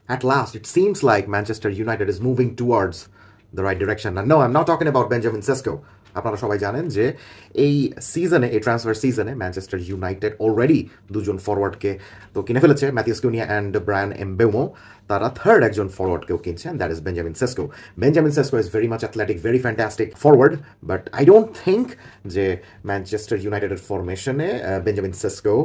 At last, it seems like Manchester United is moving towards the right direction. And no, I'm not talking about Benjamin Sesko. আপনারা সবাই জানেন যে এই সিজনে, এই ট্রান্সফার সিজনে ম্যানচেস্টার ইউনাইটেড অলরেডি দুজন ফরওয়ার্ডকে তো কিনে ফেলেছে, Matheus Cunha and Bryan Mbeumo. তারা থার্ড একজন ফরওয়ার্ডকেও কিনছে, and that is Benjamin Sesko. Benjamin Sesko is very much athletic, very fantastic forward, but I don't think যে ম্যানচেস্টার ইউনাইটেডের ফরমেশনে বেঞ্জামিন সেস্কো,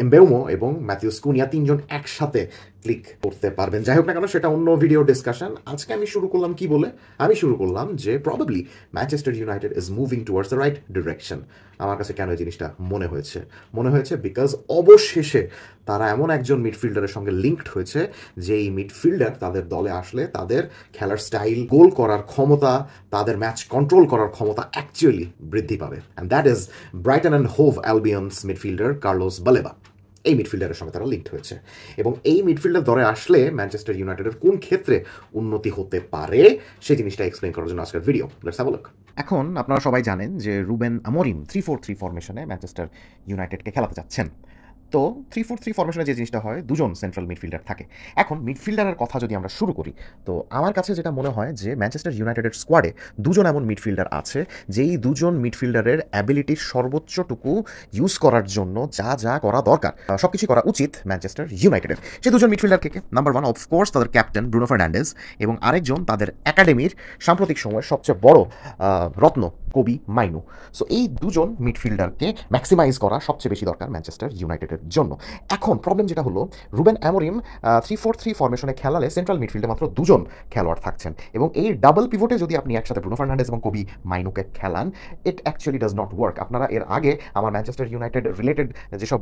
এমবেউমো এবং ম্যাথিউস কুনিয়া তিনজন একসাথে ক্লিক করতে পারবেন। যাই হোক না কেন, সেটা অন্য ভিডিও ডিসকাশন। আজকে আমি শুরু করলাম কি বলে? আমি শুরু করলাম যে probably Manchester United is moving towards the right direction. আমার কাছে কেন এই জিনিসটা মনে হয়েছে বিকজ অবশেষে তারা এমন একজন মিডফিল্ডারের সঙ্গে লিঙ্কড হয়েছে যে এই মিডফিল্ডার তাদের দলে আসলে তাদের খেলার স্টাইল, গোল করার ক্ষমতা, তাদের ম্যাচ কন্ট্রোল করার ক্ষমতা অ্যাকচুয়ালি বৃদ্ধি পাবে। And that is Brighton and Hove Albion's midfielder Carlos Baleba. এই মিডফিল্ডারের সঙ্গে তারা লিঙ্কড হয়েছে, এবং এই মিডফিল্ডার দলে আসলে ম্যানচেস্টার ইউনাইটেডের কোন ক্ষেত্রে উন্নতি হতে পারে সেই জিনিসটা এক্সপ্লেন করার জন্য আজকের video. Let's have a look. এখন আপনারা সবাই জানেন যে রুবেন আমোরিম 3-4-3 ফরমেশনে ম্যানচেস্টার ইউনাইটেডকে খেলাতে যাচ্ছেন। তো 3-4-3 ফরমেশনে যে জিনিসটা হয়, দুজন সেন্ট্রাল মিডফিল্ডার থাকে। এখন মিডফিল্ডারের কথা যদি আমরা শুরু করি, তো আমার কাছে যেটা মনে হয় যে ম্যানচেস্টার ইউনাইটেডের স্কোয়াডে দুজন এমন মিডফিল্ডার আছে যেই দুজন মিডফিল্ডারের অ্যাবিলিটির সর্বোচ্চটুকু ইউজ করার জন্য যা যা করা দরকার সব কিছু করা উচিত ম্যানচেস্টার ইউনাইটেডের। সেই দুজন মিডফিল্ডার কে? নাম্বার 1 অফকোর্স তাদের ক্যাপ্টেন ব্রুনো ফার্নান্ডেজ, এবং আরেকজন তাদের একাডেমির সাম্প্রতিক সময়ের সবচেয়ে বড় রত্ন কোবি মাইনু। সো এই দুজন মিডফিল্ডারকে ম্যাক্সিমাইজ করা সবচেয়ে বেশি দরকার ম্যানচেস্টার ইউনাইটেডের জন্য। এখন প্রবলেম যেটা হলো, রুবেন আমোরিম 3-4-3 ফরমেশনে খেলালে সেন্ট্রাল মিডফিল্ডে মাত্র দুজন খেলোয়াড় থাকছেন, এবং এই ডাবল পিভটে যদি আপনি একসাথে ব্রুনো ফার্নান্ডেজ এবং কোবি মাইনুকে খেলান, it actually does not work. আপনারা এর আগে আমার ম্যানচেস্টার ইউনাইটেড রিলেটেড যেসব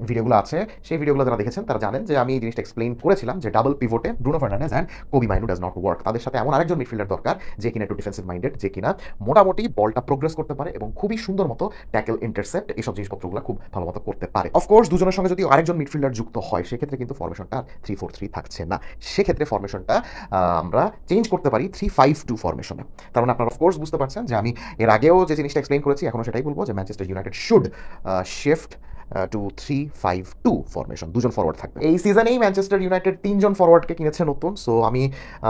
ভিডিওগুলো আছে, সেই ভিডিওগুলো যারা দেখেছেন তারা জানেন যে আমি এই জিনিসটা এক্সপ্লেইন করেছিলাম যে ডাবল পিভটে Bruno Fernandes and Kobbie Mainoo does not work. তাদের সাথে এমন আরেকজন মিডফিল্ডার দরকার যে কিনা একটু ডিফেন্সিভ মাইন্ডেড, যে কিনা মোটামুটি বলটা প্রোগ্রেস করতে পারে এবং খুবই সুন্দর মতো ট্যাকেল, ইন্টারসেপ্ট, এইসব জিনিসপত্রগুলো খুব ভালো মতো করতে পারে। অফকোর্স দুজনের সঙ্গে যদি আরেকজন মিডফিল্ডার যুক্ত হয়, সেক্ষেত্রে কিন্তু ফরমেশনটা 3-4-3 থাকছে না। সেক্ষেত্রে ফরমেশনটা আমরা চেঞ্জ করতে পারি 3-5-2 ফরমেশনে। তার মানে আপনারা অফকোর্স বুঝতে পারছেন যে আমি এর আগেও যে জিনিসটা এক্সপ্লেইন করেছি, এখনও সেটাই বলবো যে Manchester United should shift to 3-5-2 formation. দুজন ফরওয়ার্ড থাকবে। এই সিজনেই ম্যানচেস্টার ইউনাইটেড তিনজন ফরওয়ার্ডকে কিনেছে নতুন। সো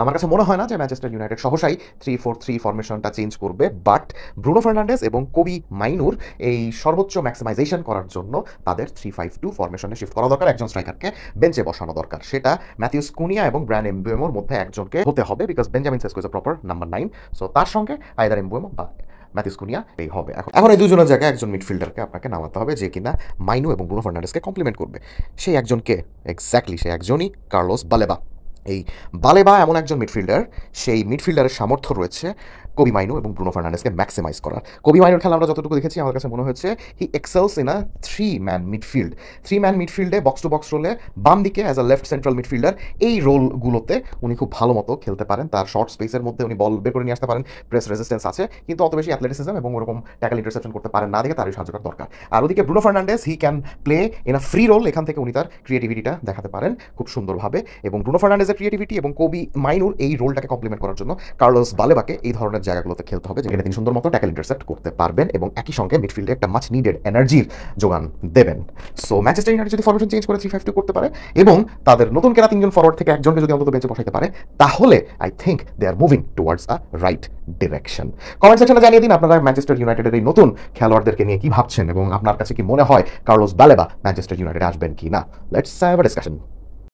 আমার কাছে মনে হয় না যে ম্যানচেস্টার ইউনাইটেড সহসাই 3-4-3 ফরমেশনটা চেঞ্জ করবে, বাট ব্রুনো ফার্নান্ডেজ এবং কোবি মাইনুর এই সর্বোচ্চ ম্যাক্সিমাইজেশন করার জন্য তাদের 3-5-2 ফরমেশনে শিফট করা দরকার। একজন স্ট্রাইকারকে বেঞ্চে বসানো দরকার, সেটা ম্যাথিউস কুনিয়া এবং ব্রায়ান এমবেউমোর মধ্যে একজনকে হতে হবে, because Benjamin Sesko is a proper number 9। So তার সঙ্গে আইদার এমবেউমো বা ম্যাথিউস কুনিয়া এই হবে। এখন এই দুজনের জায়গায় একজন মিডফিল্ডারকে আপনাকে নামাতে হবে যে কিনা মাইনু এবং ব্রুনো ফার্নান্ডেজকে কমপ্লিমেন্ট করবে। সেই একজনকে এক্স্যাক্টলি সেই একজনই কার্লোস বালেবা। এই বালেবা এমন একজন মিডফিল্ডার, সেই মিডফিল্ডারের সামর্থ্য রয়েছে কোবি মাইনু এবং ব্রুনো ফার্নান্ডেজকে ম্যাক্সিমাইজ করার। কোবি মাইনুর খেলা আমরা যতটুকু দেখেছি, আমার কাছে মনে হয়েছে হি excels in a 3-ম্যান midfield. 3-ম্যান মিডফিল্ডে box to box রোলে বাম দিকে as a left central midfielder, এই রোলগুলোতে উনি খুব ভালো মতো খেলতে পারেন। তার শর্ট স্পেসের মধ্যে উনি বল বের করে নিয়ে আসতে পারেন, প্রেস রেজিস্ট্যান্স আছে, কিন্তু অত বেশি অ্যাথলেটিসিজম এবং ওরকম ট্যাকল ইন্টারসেপশন করতে পারেন না, দেখে তারই সাহায্যটা দরকার। আর ওদিকে Bruno Fernandes, he can play in a free role. এখান থেকে উনি তার ক্রিয়েটিভিটিটা দেখাতে পারেন খুব সুন্দরভাবে, এবং ব্রুনো ফার্নান্ডেজের ক্রিয়েটিভিটি এবং কোবি মাইনুর এই রোলটাকে কমপ্লিমেন্ট করার জন্য কার্লোস বালেবাকে এই ধরনের জায়গাগুলোতে খেলতে হবে, যেখানে তিনি সুন্দর মতো ট্যাকল ইন্টারসেপ্ট করতে পারবেন এবং একই সঙ্গে মিডফিল্ডে একটা মাচ নিডেড এনার্জির যোগান দেবেন। সো ম্যানচেস্টার ইউনাইটেড যদি ফরমেশন চেঞ্জ করে 3-5-2 করতে পারে এবং তাদের নতুন কেনা তিনজন ফরওয়ার্ড থেকে একজনকে যদি অন্তত বেঞ্চে বসাইতে পারে, তাহলে I think they are moving towards a right direction. Comment সেকশনে জানিয়ে দিন আপনারা ম্যানচেস্টার ইউনাইটেডের এই নতুন খেলোয়াড়দেরকে নিয়ে কি ভাবছেন, এবং আপনার কাছে কি মনে হয় কার্লোস বালেবা ম্যানচেস্টার ইউনাইটেডে আসবেন কি না। Let's have a discussion.